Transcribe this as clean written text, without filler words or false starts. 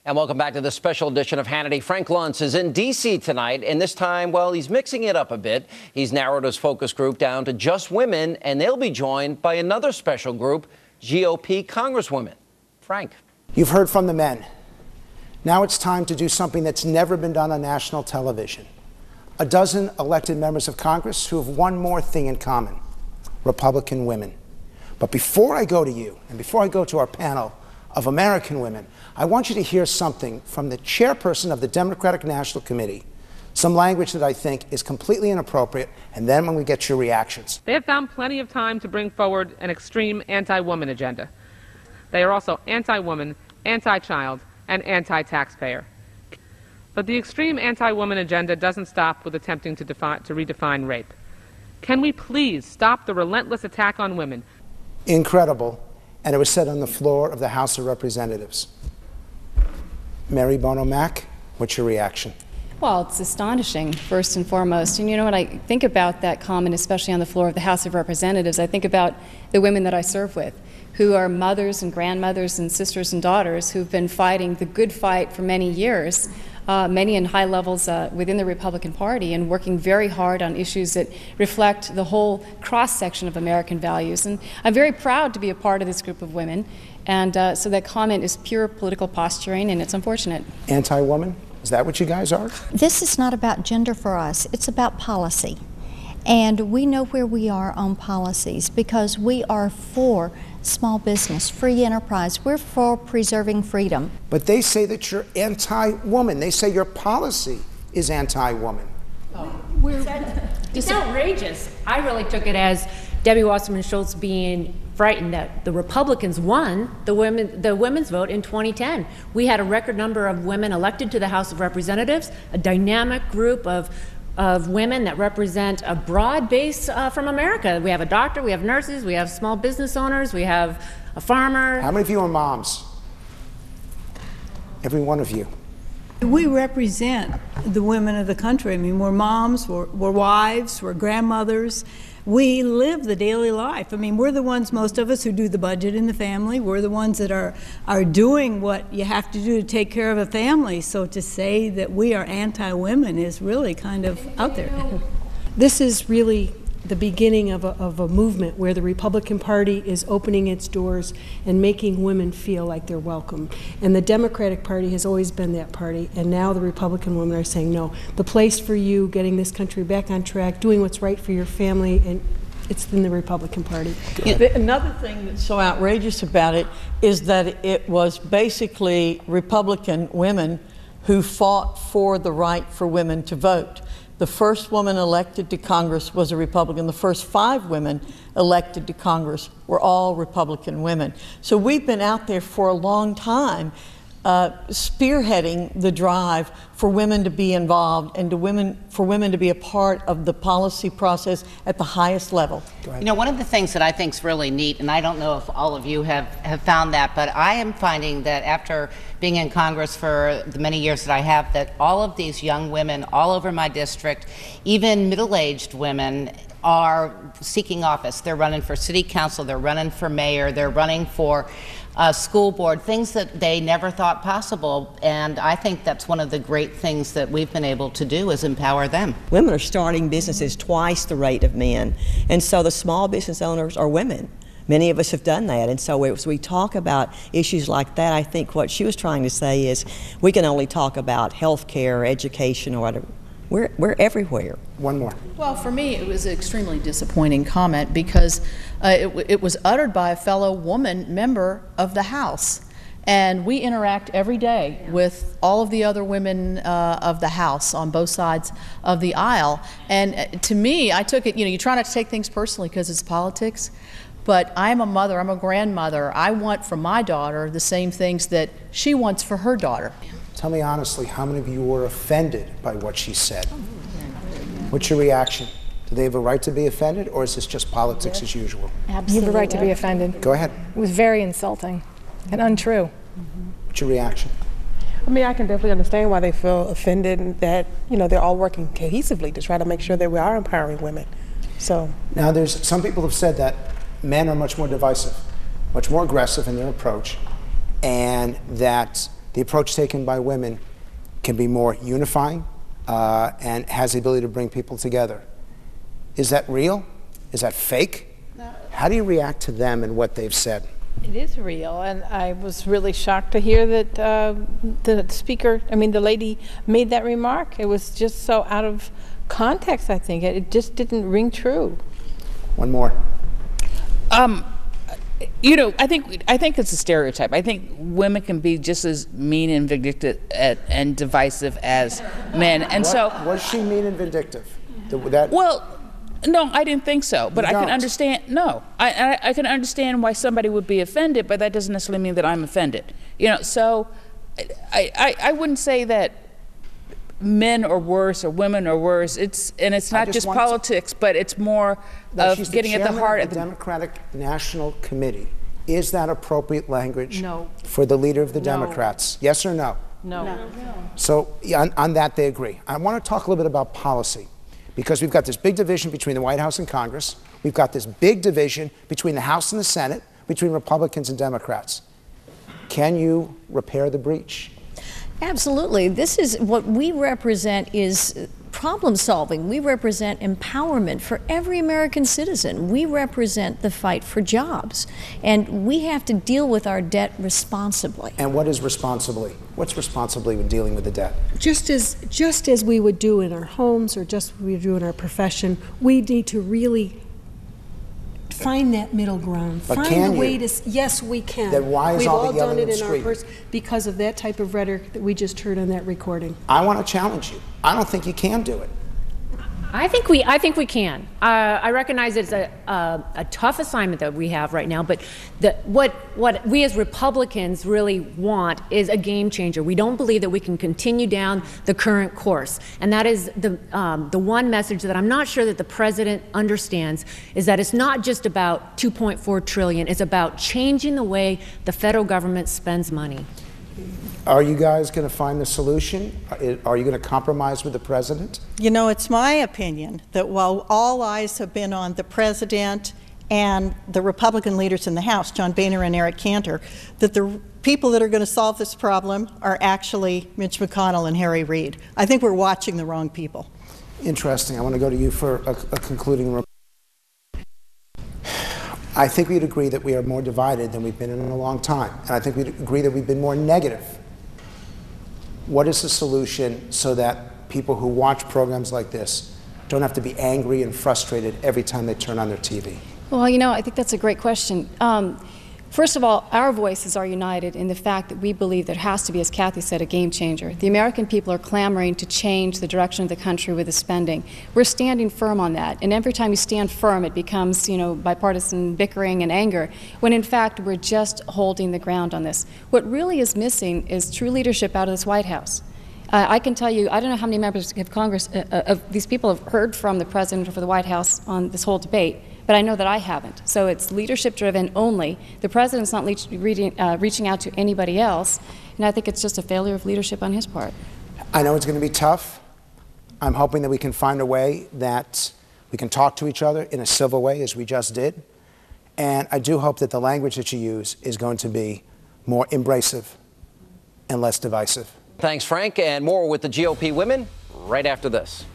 And welcome back to this special edition of Hannity. Frank Luntz is in D.C. tonight, and this time, well, he's mixing it up a bit. He's narrowed his focus group down to just women, and they'll be joined by another special group, GOP congresswomen. Frank. You've heard from the men. Now it's time to do something that's never been done on national television. A dozen elected members of Congress who have one more thing in common: Republican women. But before I go to you, and before I go to our panel of American women, I want you to hear something from the chairperson of the Democratic National Committee, some language that I think is completely inappropriate, and then when we get your reactions. They have found plenty of time to bring forward an extreme anti-woman agenda. They are also anti-woman, anti-child, and anti-taxpayer. But the extreme anti-woman agenda doesn't stop with attempting to redefine rape. Can we please stop the relentless attack on women? Incredible. And it was said on the floor of the House of Representatives. Mary Bono Mack, what's your reaction? Well, it's astonishing, first and foremost. And you know, when I think about that comment, especially on the floor of the House of Representatives, I think about the women that I serve with, who are mothers and grandmothers and sisters and daughters who've been fighting the good fight for many years, many in high levels within the Republican Party, and working very hard on issues that reflect the whole cross-section of American values. And I'm very proud to be a part of this group of women. And so that comment is pure political posturing, and it's unfortunate. Anti-woman? Is that what you guys are? This is not about gender for us. It's about policy. And we know where we are on policies because we are for small business, free enterprise. We're for preserving freedom. But they say that you're anti-woman. They say your policy is anti-woman. It's outrageous. I really took it as Debbie Wasserman Schultz being frightened that the Republicans won the women's vote in 2010. We had a record number of women elected to the House of Representatives, a dynamic group of women that represent a broad base from America. We have a doctor, we have nurses, we have small business owners, we have a farmer. How many of you are moms? Every one of you. We represent the women of the country. I mean, we're moms, we're wives, we're grandmothers. We live the daily life. I mean, we're the ones, most of us, who do the budget in the family. We're the ones that are doing what you have to do to take care of a family. So to say that we are anti-women is really kind of out there. This is really the beginning of a movement where the Republican Party is opening its doors and making women feel like they're welcome. And the Democratic Party has always been that party, and now the Republican women are saying, no, the place for you, getting this country back on track, doing what's right for your family, and it's in the Republican Party. Another thing that's so outrageous about it is that it was basically Republican women who fought for the right for women to vote. The first woman elected to Congress was a Republican. The first 5 women elected to Congress were all Republican women. So we've been out there for a long time spearheading the drive for women to be involved and for women to be a part of the policy process at the highest level. You know, one of the things that I think is really neat, and I don't know if all of you have found that, but I am finding that after being in Congress for the many years that I have, that all of these young women all over my district, even middle-aged women, are seeking office. They're running for city council, they're running for mayor, they're running for school board, things that they never thought possible. And I think that's one of the great things that we've been able to do is empower them. Women are starting businesses twice the rate of men. And so the small business owners are women. Many of us have done that. And so as we talk about issues like that, I think what she was trying to say is we can only talk about health care, education, or whatever. We're everywhere. One more. Well, for me, it was an extremely disappointing comment because it was uttered by a fellow woman member of the House. And we interact every day with all of the other women of the House on both sides of the aisle. And to me, I took it, you try not to take things personally because it's politics. But I'm a mother, I'm a grandmother. I want for my daughter the same things that she wants for her daughter. Tell me honestly, how many of you were offended by what she said? What's your reaction? Do they have a right to be offended, or is this just politics as usual? Absolutely. You have a right to be offended. Go ahead. It was very insulting and untrue. What's your reaction? I mean, I can definitely understand why they feel offended and that, they're all working cohesively to try to make sure that we are empowering women. So now there's some people have said that men are much more divisive, much more aggressive in their approach, and that the approach taken by women can be more unifying and has the ability to bring people together. Is that real? Is that fake? No. How do you react to them and what they've said? It is real, and I was really shocked to hear that the lady made that remark. It was just so out of context, I think. It just didn't ring true. One more. You know, I think it's a stereotype. I think women can be just as mean and vindictive and divisive as men. And was she mean and vindictive? Well, no, I didn't think so. But I can understand. No, I can understand why somebody would be offended, but that doesn't necessarily mean that I'm offended. You know, so I wouldn't say that men are worse or women are worse. It's not just politics, but it's more of getting at the heart of the Democratic National Committee. Is that appropriate language No. for the leader of the No. Democrats? Yes or no? No. So on that they agree. I want to talk a little bit about policy, because we've got this big division between the White House and Congress. We've got this big division between the House and the Senate, between Republicans and Democrats. Can you repair the breach? Absolutely. This is what we represent is problem solving. We represent empowerment for every American citizen. We represent the fight for jobs. And we have to deal with our debt responsibly. And what is responsibly? What's responsibly with dealing with the debt? Just as we would do in our homes or just as we do in our profession, we need to really find that middle ground. But find can a way you? to. Yes, we can. Then why is We've all all the yelling done it and in our screaming? because of that type of rhetoric that we just heard on that recording. I want to challenge you. I don't think you can do it. I think we can. I recognize it's a tough assignment that we have right now, but what we as Republicans really want is a game changer. We don't believe that we can continue down the current course, and that is the one message that I'm not sure that the president understands, is that it's not just about $2.4 trillion. It's about changing the way the federal government spends money. Are you guys going to find the solution? Are you going to compromise with the president? You know, it's my opinion that while all eyes have been on the president and the Republican leaders in the House, John Boehner and Eric Cantor, that the people that are going to solve this problem are actually Mitch McConnell and Harry Reid. I think we're watching the wrong people. Interesting. I want to go to you for a concluding remark. I think we'd agree that we are more divided than we've been in a long time. And I think we'd agree that we've been more negative. What is the solution so that people who watch programs like this don't have to be angry and frustrated every time they turn on their TV? Well, you know, I think that's a great question. First of all, our voices are united in the fact that we believe there has to be, as Kathy said, a game changer. The American people are clamoring to change the direction of the country with the spending. We're standing firm on that, and every time you stand firm, it becomes, you know, bipartisan bickering and anger, when in fact we're just holding the ground on this. What really is missing is true leadership out of this White House. I can tell you, I don't know how many members of Congress, of these people have heard from the President or for the White House on this whole debate, but I know that I haven't. So it's leadership-driven only. The President's not reaching out to anybody else, and I think it's just a failure of leadership on his part. I know it's going to be tough. I'm hoping that we can find a way that we can talk to each other in a civil way, as we just did. And I do hope that the language that you use is going to be more embracive and less divisive. Thanks, Frank, and more with the GOP women right after this.